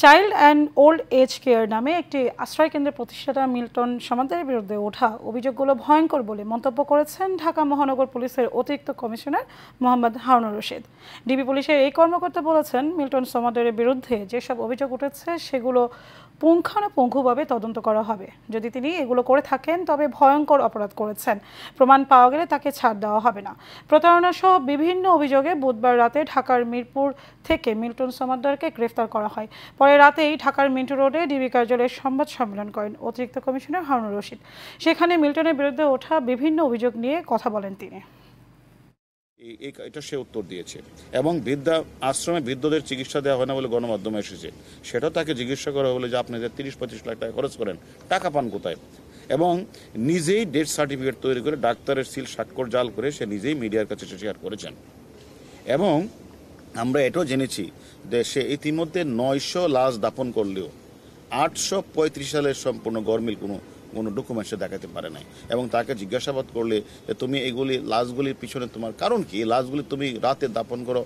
Child and old age care নামে একটি আশ্রয়কেন্দ্রের প্রতিষ্ঠাতা মিল্টন সমাদ্দারের বিরুদ্ধে ওঠা অভিযোগগুলো ভয়ঙ্কর বলে মন্তব্য করেছেন ঢাকা মহানগর পুলিশের অতিরিক্ত কমিশনার মোহাম্মদ হারুনুর রশিদ। ডিবি পুলিশের এই কর্মকর্তা বলেছেন, মিল্টন সমাদ্দারের বিরুদ্ধে যেসব অভিযোগ উঠেছে সেগুলো পুঙ্খানুপুঙ্খভাবে তদন্ত করা হবে। যদি তিনি এগুলো করে থাকেন তবে ভয়ঙ্কর অপরাধ করেছেন, প্রমাণ পাওয়া গেলে তাকে ছাড় দেওয়া হবে না। প্রতারণা সহ বিভিন্ন অভিযোগে বুধবার রাতে ঢাকার মিরপুর থেকে মিল্টন সমাদ্দারকে গ্রেফতার করা হয়। পরে রাতেই ঢাকার মিন্টু রোডে ডিবি কার্যালয়ে সংবাদ সম্মেলন করেন অতিরিক্ত কমিশনার হারুনুর রশিদ। সেখানে মিল্টনের বিরুদ্ধে ওঠা বিভিন্ন অভিযোগ নিয়ে কথা বলেন তিনি। এটা সে উত্তর দিয়েছে এবং বৃদ্ধা আশ্রমে বৃদ্ধদের চিকিৎসা দেওয়া হয় না বলে গণমাধ্যমে এসেছে, সেটাও তাকে জিজ্ঞাসা করা হলে যে আপনি যে 30-35 লাখ টাকা খরচ করেন, টাকা পান কোথায়? এবং নিজেই ডেথ সার্টিফিকেট তৈরি করে ডাক্তারের সিল স্বাক্ষর জাল করে সে নিজেই মিডিয়ার কাছে শেয়ার করেছেন। এবং আমরা এটাও জেনেছি যে সে ইতিমধ্যে 900 লাশ দাফন করলেও 835 সালের সম্পূর্ণ গরমিল কোনো ডকুমেন্টসে দেখাতে পারে নাই। এবং তাকে জিজ্ঞাসাবাদ করলে যে তুমি এগুলি লাশগুলির পিছনে তোমার কারণ কি, লাশগুলি তুমি রাতে দাফন করো